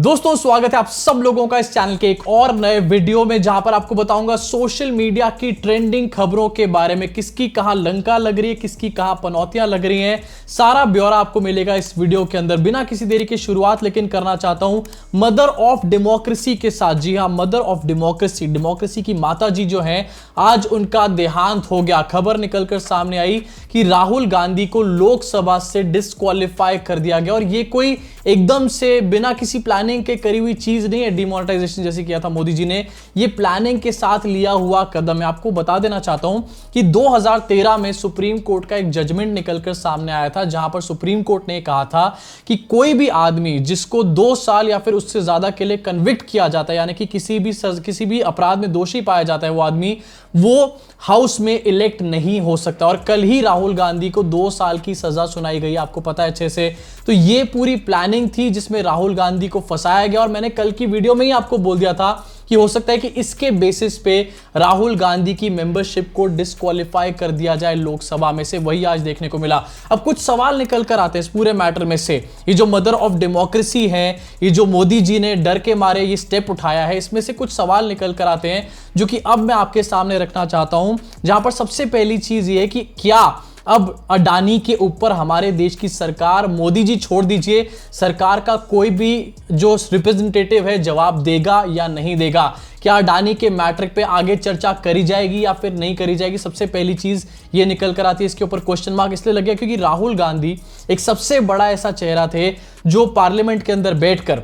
दोस्तों स्वागत है आप सब लोगों का इस चैनल के एक और नए वीडियो में, जहां पर आपको बताऊंगा सोशल मीडिया की ट्रेंडिंग खबरों के बारे में। किसकी कहां लंका लग रही है, किसकी कहां पनौतियां लग रही हैं, सारा ब्यौरा आपको मिलेगा इस वीडियो के अंदर। बिना किसी देरी की शुरुआत लेकिन करना चाहता हूं मदर ऑफ डेमोक्रेसी के साथ। जी हां, मदर ऑफ डेमोक्रेसी, डेमोक्रेसी की माता जी जो हैं, आज उनका देहांत हो गया। खबर निकलकर सामने आई कि राहुल गांधी को लोकसभा से डिस्क्वालीफाई कर दिया गया, और ये कोई एकदम से बिना किसी प्लानिंग के करी हुई चीज नहीं है। डिमोनेटाइजेशन जैसे किया था मोदी जी ने, ये प्लानिंग के साथ लिया हुआ कदम है। आपको बता देना चाहता हूं कि 2013 में सुप्रीम कोर्ट का एक जजमेंट निकलकर सामने आया था, जहां पर सुप्रीम कोर्ट ने कहा था कि कोई भी आदमी जिसको 2 साल या फिर उससे ज्यादा के लिए कन्विक्ट किया जाता है, यानी कि किसी भी अपराध में दोषी पाया जाता है, वो आदमी वो हाउस में इलेक्ट नहीं हो सकता। और कल ही राहुल गांधी को 2 साल की सजा सुनाई गई, आपको पता है अच्छे से। तो ये पूरी प्लानिंग थी जिसमें राहुल गांधी को फंसाया गया, और मैंने कल की वीडियो में ही आपको बोल दिया था कि हो सकता है कि इसके बेसिस पे राहुल गांधी की मेंबरशिप को डिस्क्वालीफाई कर दिया जाए लोकसभा में से। वही आज देखने को मिला। अब कुछ सवाल निकल कर आते हैं इस पूरे मैटर में से। ये जो मदर ऑफ डेमोक्रेसी है, ये जो मोदी जी ने डर के मारे ये स्टेप उठाया है, इसमें से कुछ सवाल निकल कर आते हैं जो कि अब मैं आपके सामने रखना चाहता हूं। जहां पर सबसे पहली चीज ये है कि क्या अब अडानी के ऊपर हमारे देश की सरकार, मोदी जी छोड़ दीजिए, सरकार का कोई भी जो रिप्रेजेंटेटिव है जवाब देगा या नहीं देगा? क्या अडानी के मैटर पे आगे चर्चा करी जाएगी या फिर नहीं करी जाएगी? सबसे पहली चीज ये निकल कर आती है। इसके ऊपर क्वेश्चन मार्क इसलिए लग गया क्योंकि राहुल गांधी एक सबसे बड़ा ऐसा चेहरा थे जो पार्लियामेंट के अंदर बैठकर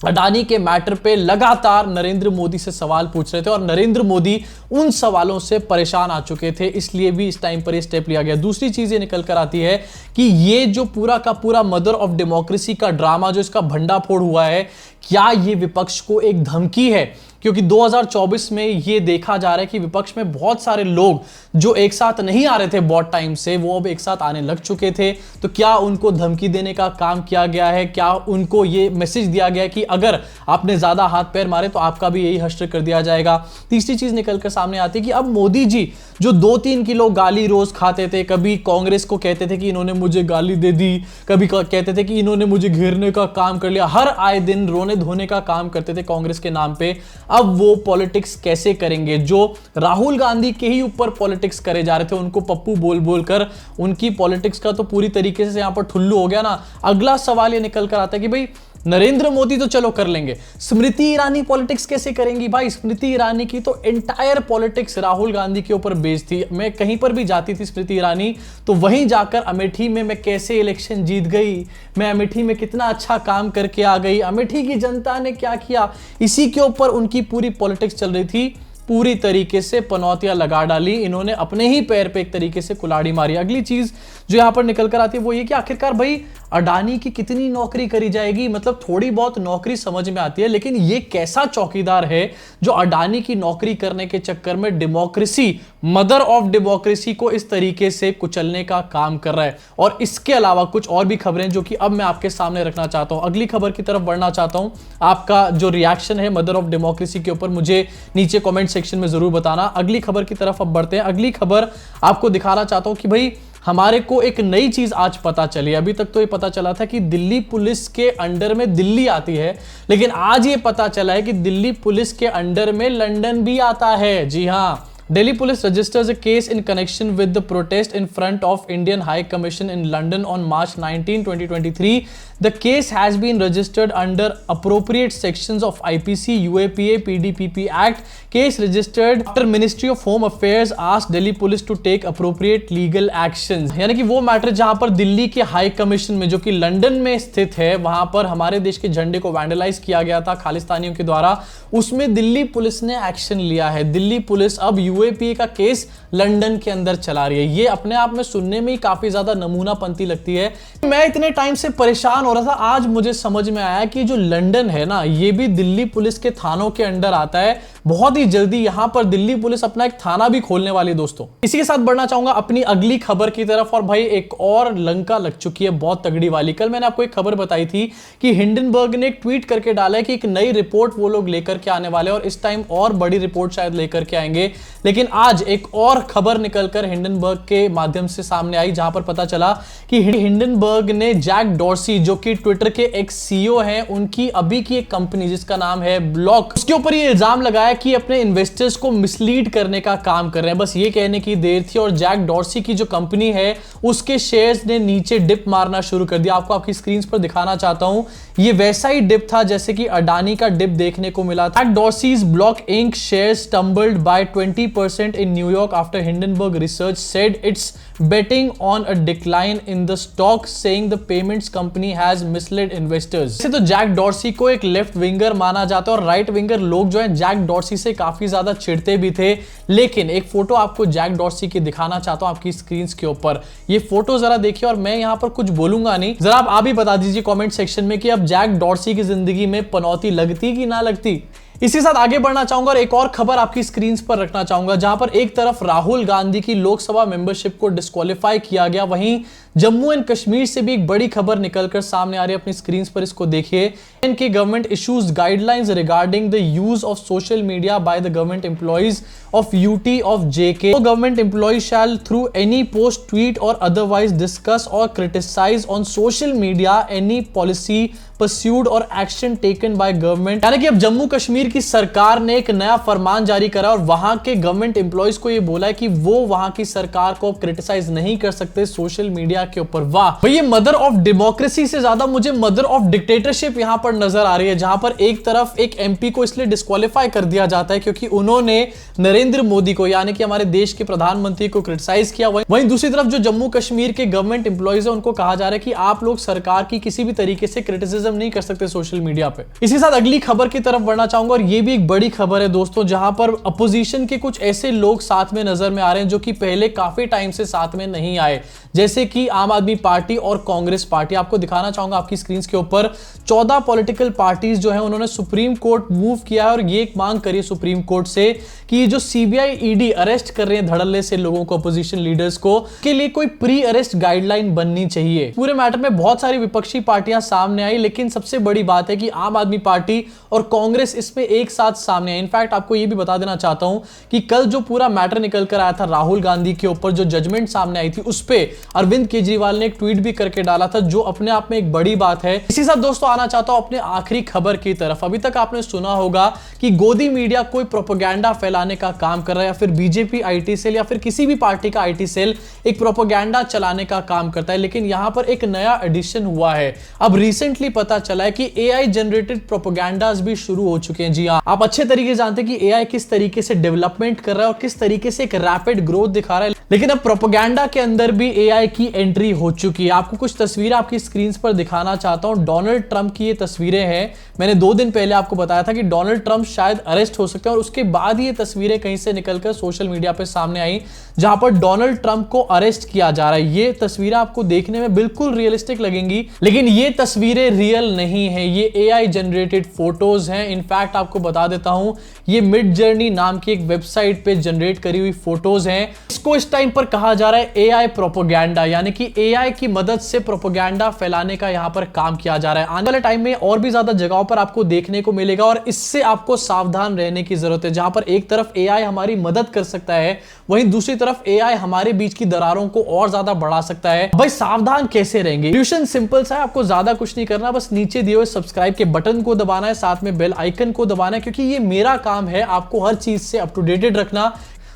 अडानी के मैटर पे लगातार नरेंद्र मोदी से सवाल पूछ रहे थे, और नरेंद्र मोदी उन सवालों से परेशान आ चुके थे, इसलिए भी इस टाइम पर ये स्टेप लिया गया। दूसरी चीज ये निकल कर आती है कि ये जो पूरा का पूरा मदर ऑफ डेमोक्रेसी का ड्रामा, जो इसका भंडाफोड़ हुआ है, क्या ये विपक्ष को एक धमकी है? क्योंकि 2024 में ये देखा जा रहा है कि विपक्ष में बहुत सारे लोग जो एक साथ नहीं आ रहे थे बहुत टाइम से, वो अब एक साथ आने लग चुके थे। तो क्या उनको धमकी देने का काम किया गया है? क्या उनको ये मैसेज दिया गया है कि अगर आपने ज्यादा हाथ पैर मारे तो आपका भी यही हश्र कर दिया जाएगा? तीसरी चीज निकलकर सामने आती है कि अब मोदी जी जो 2-3 किलो गाली रोज खाते थे, कभी कांग्रेस को कहते थे कि इन्होंने मुझे गाली दे दी, कभी कहते थे कि इन्होंने मुझे घेरने का काम कर लिया, हर आए दिन रोने धोने का काम करते थे कांग्रेस के नाम पे। अब वो पॉलिटिक्स कैसे करेंगे? जो राहुल गांधी के ही ऊपर पॉलिटिक्स करे जा रहे थे, उनको पप्पू बोल बोल कर उनकी पॉलिटिक्स का तो पूरी तरीके से यहां पर ठुल्लू हो गया ना। अगला सवाल ये निकल कर आता है कि भाई नरेंद्र मोदी तो चलो कर लेंगे, स्मृति ईरानी पॉलिटिक्स कैसे करेंगी? भाई स्मृति ईरानी की तो एंटायर पॉलिटिक्स राहुल गांधी के ऊपर बेस्ड थी। मैं कहीं पर भी जाती थी स्मृति ईरानी, तो वहीं जाकर अमेठी में मैं कैसे इलेक्शन जीत गई, मैं अमेठी में कितना अच्छा काम करके आ गई, अमेठी की जनता ने क्या किया, इसी के ऊपर उनकी पूरी पॉलिटिक्स चल रही थी। पूरी तरीके से पनौतियां लगा डाली इन्होंने, अपने ही पैर पे एक तरीके से कुल्हाड़ी मारी। अगली चीज जो यहां पर निकल कर आती है वो ये कि आखिरकार भाई अडानी की कितनी नौकरी करी जाएगी? मतलब थोड़ी बहुत नौकरी समझ में आती है, लेकिन ये कैसा चौकीदार है जो अडानी की नौकरी करने के चक्कर में डेमोक्रेसी, मदर ऑफ डेमोक्रेसी को इस तरीके से कुचलने का काम कर रहा है? और इसके अलावा कुछ और भी खबरें जो कि अब मैं आपके सामने रखना चाहता हूं। अगली खबर की तरफ बढ़ना चाहता हूं। आपका जो रिएक्शन है मदर ऑफ डेमोक्रेसी के ऊपर मुझे नीचे कमेंट सेक्शन में जरूर बताना। अगली खबर की तरफ अब बढ़ते हैं। अगली खबर आपको दिखाना चाहता हूं कि भाई हमारे को एक नई चीज आज पता चली। अभी तक तो ये पता चला था कि दिल्ली पुलिस के अंडर में दिल्ली आती है, लेकिन आज ये पता चला है कि दिल्ली पुलिस के अंडर में लंदन भी आता है। जी हां, Delhi Police registers a case in connection with the protest in front of Indian High Commission in London on March 19, 2023. The case has been registered under appropriate sections of IPC, UAPA, PDPP Act. Case registered after Ministry of Home Affairs asked Delhi Police to take appropriate legal actions. यानी कि वो matter जहां पर दिल्ली के high commission में, जो कि London में स्थित है, वहां पर हमारे देश के झंडे को वैंडलाइज किया गया था खालिस्तानियों के द्वारा, उसमें दिल्ली पुलिस ने एक्शन लिया है। दिल्ली पुलिस अब यूएपीए का केस लंदन के अंदर चला रही है। ये अपने आप में सुनने में ही काफी ज्यादा नमूनापंती लगती है। मैं इतने टाइम से परेशान हो रहा था, आज मुझे समझ में आया कि जो लंदन है ना, ये भी दिल्ली पुलिस के थानों के अंडर आता है। बहुत ही जल्दी यहां पर दिल्ली पुलिस अपना एक थाना भी खोलने वाली है दोस्तों। इसी के साथ बढ़ना चाहूंगा अपनी अगली खबर की तरफ, और भाई एक और लंका लग चुकी है बहुत तगड़ी वाली। कल मैंने आपको एक खबर बताई थी कि हिंडनबर्ग ने एक ट्वीट करके डाला है कि एक नई रिपोर्ट वो लोग लेकर के आने वाले हैं, और इस टाइम और बड़ी रिपोर्ट शायद लेकर के आएंगे। लेकिन आज एक और खबर निकलकर हिंडनबर्ग के माध्यम से सामने आई, जहां पर पता चला कि हिंडनबर्ग ने जैक डॉर्सी, जो कि ट्विटर के एक्स सीईओ हैं, उनकी अभी की एक कंपनी जिसका नाम है ब्लॉक, उसके ऊपर ये इल्जाम लगाया कि अपने इन्वेस्टर्स को मिसलीड करने का काम कर रहे हैं। बस ये कहने की देर थी और जैक डॉर्सी की जो कंपनी है उसके शेयर्स ने नीचे डिप मारना शुरू कर दिया। आपको आपकी स्क्रीन पर दिखाना चाहता हूं, ये वैसा ही डिप था जैसे कि अडानी का डिप देखने को मिला था। Jack Dorsey's Block Inc shares tumbled by 20% in New York after Hindenburg Research said it's betting on a decline in the stock, saying the payments company has misled investors। तो जैक डॉर्सी को एक left winger माना जाता है और right winger लोग जो है जैक डॉर्सी से काफी ज्यादा चिढ़ते भी थे। लेकिन एक फोटो आपको जैक डॉर्सी की दिखाना चाहता हूं आपकी स्क्रीन के ऊपर। ये फोटो जरा देखिए, और मैं यहां पर कुछ बोलूंगा नहीं, जरा आप ही बता दीजिए कमेंट सेक्शन में कि अब जैक डॉर्सी की जिंदगी में पनौती लगती कि ना लगती। इसी साथ आगे बढ़ना चाहूंगा और एक और खबर आपकी स्क्रीन पर रखना चाहूंगा, जहां पर एक तरफ राहुल गांधी की लोकसभा मेंबरशिप को डिस्क्वालीफाई किया गया, वहीं जम्मू एंड कश्मीर से भी एक बड़ी खबर निकलकर सामने आ रही है। अपनी स्क्रीन पर इसको देखिए। इनके government issues guidelines regarding the use of social media by the government employees of UT of JK. Government employees shall through any post, tweet और अदरवाइज डिस्कस और criticize on social media any policy pursued और action taken by government. यानी कि अब जम्मू कश्मीर की सरकार ने एक नया फरमान जारी करा और वहां के गवर्नमेंट एम्प्लॉइज को यह बोला है कि वो वहां की सरकार को क्रिटिसाइज नहीं कर सकते सोशल मीडिया के ऊपर। वाह भाई, ये मदर ऑफ डेमोक्रेसी से ज्यादा मुझे मदर ऑफ डिक्टेटरशिप यहां पर नजर आ रही है, जहां पर एक तरफ एक एमपी को इसलिए डिस्क्वालीफाई कर दिया जाता है क्योंकि उन्होंने नरेंद्र मोदी को, यानी कि हमारे देश के प्रधानमंत्री को क्रिटिसाइज किया। वहीं दूसरी तरफ जो जम्मू कश्मीर के गवर्नमेंट एम्प्लॉइज है उनको कहा जा रहा है कि आप लोग सरकार की किसी भी तरीके से क्रिटिसिज्म नहीं कर सकते सोशल मीडिया पे। इसी साथ अगली खबर की तरफ बढ़ना चाहूंगा, और ये भी एक बड़ी खबर है दोस्तों, जहां पर अपोजिशन के कुछ ऐसे लोग साथ में नजर में आ रहे हैं जो कि पहले काफी टाइम से साथ में नहीं आए, जैसे कि आम आदमी पार्टी और कांग्रेस पार्टी। आपको दिखाना चाहूंगा आपकी स्क्रीन के ऊपर 14 पॉलिटिकल पार्टीज जो है उन्होंने सुप्रीम कोर्ट मूव किया है और ये एक मांग करी सुप्रीम कोर्ट से कि जो सीबीआई ईडी अरेस्ट कर रहे हैं धड़ल्ले से लोगों को, अपोजिशन लीडर्स को, के लिए कोई प्री अरेस्ट गाइडलाइन बननी चाहिए। पूरे मैटर में बहुत सारी विपक्षी पार्टियां सामने आई, लेकिन सबसे बड़ी बात है कि आम आदमी पार्टी और कांग्रेस इसमें एक साथ सामने आई। इनफैक्ट आपको यह भी बता देना चाहता हूं कि कल जो पूरा मैटर निकल कर आया था राहुल गांधी के ऊपर, जो जजमेंट सामने आई थी, उस पे अरविंद केजरीवाल ने एक ट्वीट भी करके डाला था, जो अपने आप में एक बड़ी बात है। इसी साथ दोस्तों आना चाहता हूं अपने आखिरी खबर की तरफ। अभी तक आपने सुना होगा कि गोदी मीडिया कोई प्रोपेगेंडा फैलाने का काम कर रहा है, या फिर बीजेपी आईटी सेल या फिर किसी भी पार्टी का आईटी सेल एक प्रोपेगेंडा चलाने का काम करता है। लेकिन यहां पर एक नया एडिशन हुआ है। अब रिसेंटली पता चला है कि एआई जनरेटेड प्रोपेगेंडास भी शुरू हो चुके हैं। जी हां, आप अच्छे तरीके से जानते हैं कि एआई किस तरीके से डेवलपमेंट कर रहा है और किस तरीके से एक रैपिड ग्रोथ दिखा रहा है। लेकिन अब प्रोपेगेंडा के अंदर भी एआई की एंट्री हो चुकी है। आपको कुछ तस्वीरें आपकी स्क्रीन पर दिखाना चाहता हूं। डोनाल्ड ट्रंप की ये तस्वीरें हैं। मैंने 2 दिन पहले आपको बताया था कि डोनाल्ड ट्रंप शायद अरेस्ट हो सकते हैं, और उसके बाद ये तस्वीरें कहीं से निकलकर सोशल मीडिया पे सामने आई, जहां पर डोनाल्ड ट्रंप को अरेस्ट किया जा रहा है। ये तस्वीरें आपको देखने में बिल्कुल रियलिस्टिक लगेंगी, लेकिन ये तस्वीरें रियल नहीं है, ये एआई जनरेटेड फोटोज हैं। इनफैक्ट आपको बता देता हूं, ये मिड जर्नी नाम की एक वेबसाइट पे जनरेट करी हुई फोटोज हैं। इसको इस टाइम पर कहा जा रहा है एआई प्रोपेगेंडा, यानी कि एआई की मदद से प्रोपेगेंडा फैलाने का यहां पर काम किया जा रहा है। आने वाले टाइम में और भी ज्यादा जगहों पर आपको देखने को मिलेगा, और इससे आपको सावधान रहने की जरूरत है। जहां पर एक तरफ एआई हमारी मदद कर सकता है, वहीं दूसरी तरफ एआई हमारे बीच की दरारों को और ज्यादा बढ़ा सकता है। भाई सावधान कैसे रहेंगे? सॉल्यूशन सिंपल सा है, आपको ज्यादा कुछ नहीं करना, बस नीचे दिए हुए सब्सक्राइब के बटन को दबाना है, साथ में बेल आइकन को दबाना है, क्योंकि ये मेरा काम है आपको हर चीज से अप टू डेटेड रखना,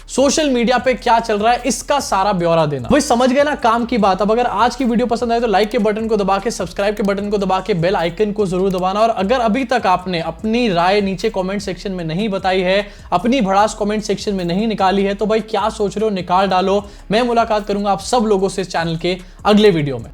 सोशल मीडिया पे क्या चल रहा है इसका सारा ब्यौरा देना। भाई समझ गए ना काम की बात। अब अगर आज की वीडियो पसंद आए तो लाइक के बटन को दबा के, सब्सक्राइब के बटन को दबा के, बेल आइकन को जरूर दबाना। और अगर अभी तक आपने अपनी राय नीचे कमेंट सेक्शन में नहीं बताई है, अपनी भड़ास कमेंट सेक्शन में नहीं निकाली है, तो भाई क्या सोच रहे हो, निकाल डालो। मैं मुलाकात करूंगा आप सब लोगों से इस चैनल के अगले वीडियो में।